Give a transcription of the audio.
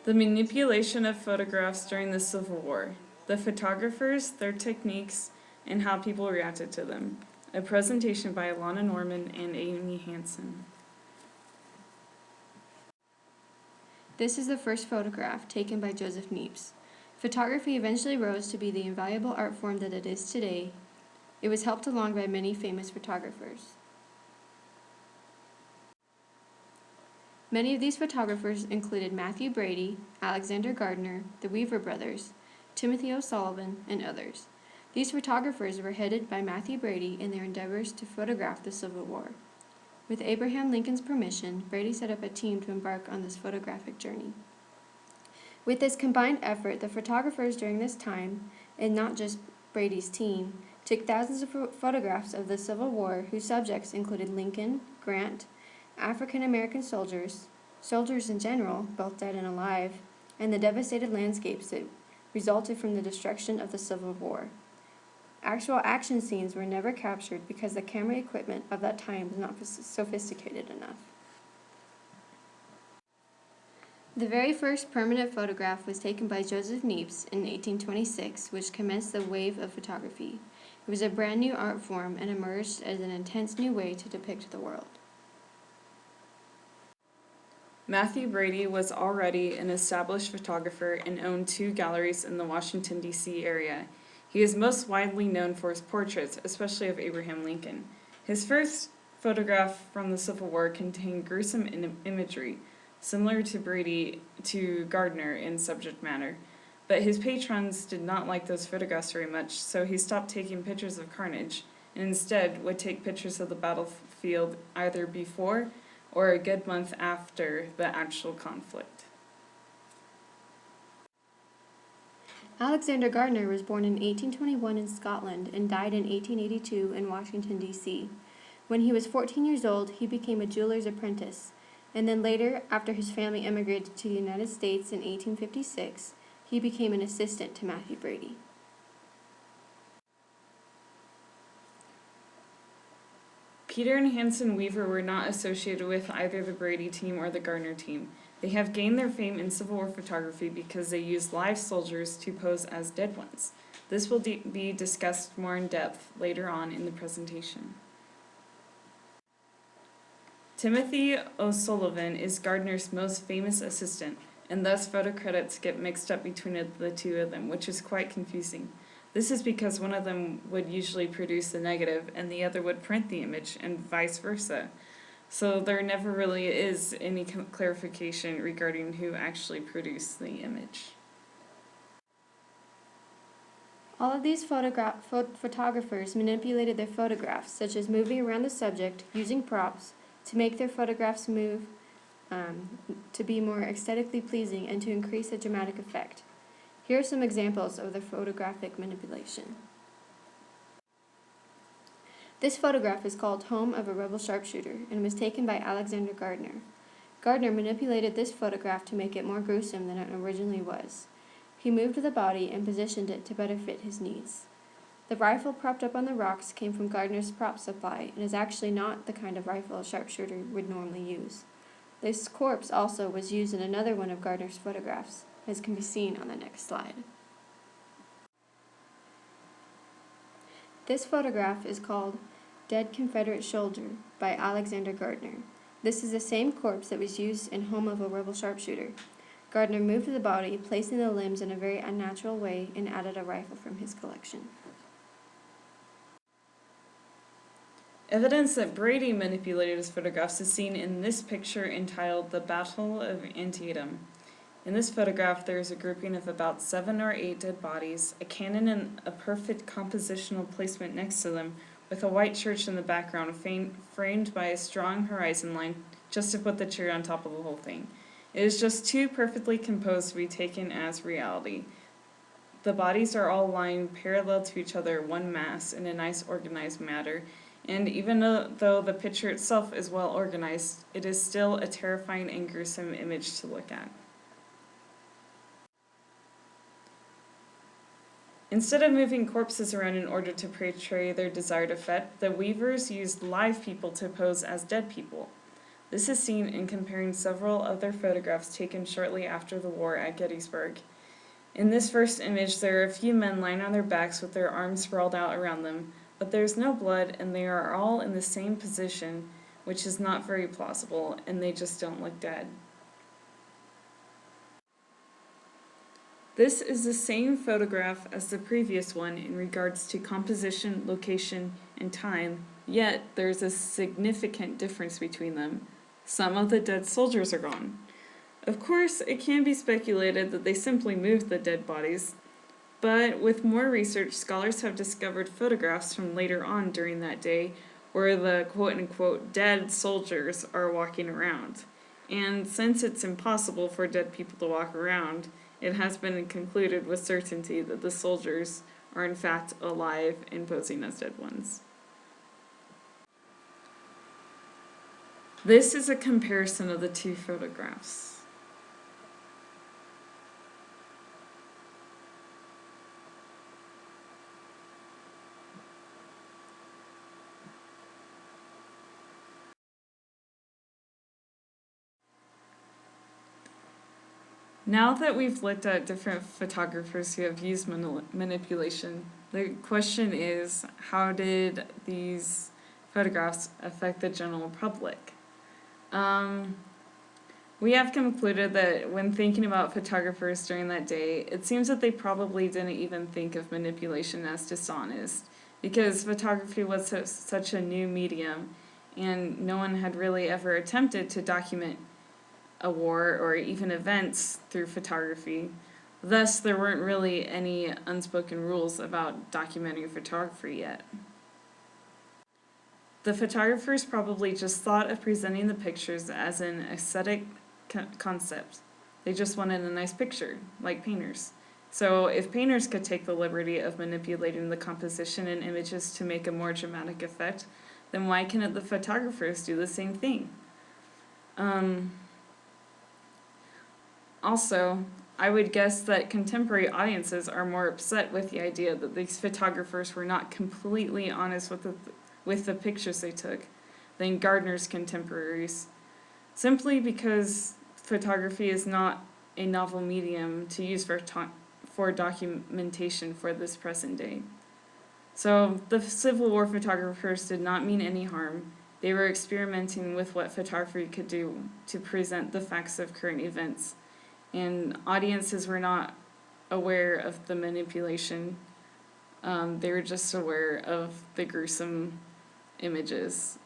The manipulation of photographs during the Civil War, the photographers, their techniques, and how people reacted to them. A presentation by Alanna and Aimee Hansen. This is the first photograph taken by Joseph Niepce. Photography eventually rose to be the invaluable art form that it is today. It was helped along by many famous photographers. Many of these photographers included Matthew Brady, Alexander Gardner, the Weaver brothers, Timothy O'Sullivan, and others. These photographers were headed by Matthew Brady in their endeavors to photograph the Civil War. With Abraham Lincoln's permission, Brady set up a team to embark on this photographic journey. With this combined effort, the photographers during this time, and not just Brady's team, took thousands of photographs of the Civil War whose subjects included Lincoln, Grant, African American soldiers, soldiers in general, both dead and alive, and the devastated landscapes that resulted from the destruction of the Civil War. Actual action scenes were never captured because the camera equipment of that time was not sophisticated enough. The very first permanent photograph was taken by Joseph Niepce in 1826, which commenced the wave of photography. It was a brand new art form and emerged as an intense new way to depict the world. Matthew Brady was already an established photographer and owned 2 galleries in the Washington, D.C. area. He is most widely known for his portraits, especially of Abraham Lincoln. His first photograph from the Civil War contained gruesome imagery, similar to Gardner in subject matter. But his patrons did not like those photographs very much, so he stopped taking pictures of carnage, and instead would take pictures of the battlefield either before or a good month after the actual conflict. Alexander Gardner was born in 1821 in Scotland and died in 1882 in Washington, D.C. When he was 14 years old, he became a jeweler's apprentice, and then later, after his family immigrated to the United States in 1856, he became an assistant to Matthew Brady. Peter and Hansen Weaver were not associated with either the Brady team or the Gardner team. They have gained their fame in Civil War photography because they used live soldiers to pose as dead ones. This will be discussed more in depth later on in the presentation. Timothy O'Sullivan is Gardner's most famous assistant, and thus photo credits get mixed up between the two of them, which is quite confusing. This is because one of them would usually produce the negative and the other would print the image, and vice versa. So there never really is any clarification regarding who actually produced the image. All of these photographers manipulated their photographs, such as moving around the subject, using props, to make their photographs move, to be more aesthetically pleasing and to increase the dramatic effect. Here are some examples of the photographic manipulation. This photograph is called Home of a Rebel Sharpshooter and was taken by Alexander Gardner. Gardner manipulated this photograph to make it more gruesome than it originally was. He moved the body and positioned it to better fit his needs. The rifle propped up on the rocks came from Gardner's prop supply and is actually not the kind of rifle a sharpshooter would normally use. This corpse also was used in another one of Gardner's photographs, as can be seen on the next slide. This photograph is called Dead Confederate Soldier by Alexander Gardner. This is the same corpse that was used in Home of a Rebel Sharpshooter. Gardner moved the body, placing the limbs in a very unnatural way, and added a rifle from his collection. Evidence that Brady manipulated his photographs is seen in this picture entitled The Battle of Antietam. In this photograph, there is a grouping of about 7 or 8 dead bodies, a cannon and a perfect compositional placement next to them, with a white church in the background framed by a strong horizon line just to put the cherry on top of the whole thing. It is just too perfectly composed to be taken as reality. The bodies are all lying parallel to each other, one mass, in a nice organized manner, and even though the picture itself is well organized, it is still a terrifying and gruesome image to look at. Instead of moving corpses around in order to portray their desired effect, the weavers used live people to pose as dead people. This is seen in comparing several other photographs taken shortly after the war at Gettysburg. In this first image, there are a few men lying on their backs with their arms sprawled out around them, but there is no blood and they are all in the same position, which is not very plausible, and they just don't look dead. This is the same photograph as the previous one in regards to composition, location, and time, yet there's a significant difference between them. Some of the dead soldiers are gone. Of course, it can be speculated that they simply moved the dead bodies, but with more research, scholars have discovered photographs from later on during that day where the quote-unquote dead soldiers are walking around. And since it's impossible for dead people to walk around, it has been concluded with certainty that the soldiers are in fact alive and posing as dead ones. This is a comparison of the two photographs. Now that we've looked at different photographers who have used manipulation, the question is, how did these photographs affect the general public? We have concluded that when thinking about photographers during that day, it seems that they probably didn't even think of manipulation as dishonest, because photography was such a new medium, and no one had really ever attempted to document a war or even events through photography. Thus, there weren't really any unspoken rules about documenting photography yet. The photographers probably just thought of presenting the pictures as an aesthetic concept. They just wanted a nice picture, like painters. So if painters could take the liberty of manipulating the composition in images to make a more dramatic effect, then why can't the photographers do the same thing? Also, I would guess that contemporary audiences are more upset with the idea that these photographers were not completely honest with the pictures they took than Gardner's contemporaries, simply because photography is not a novel medium to use for documentation for this present day. So the Civil War photographers did not mean any harm. They were experimenting with what photography could do to present the facts of current events, and audiences were not aware of the manipulation. They were just aware of the gruesome images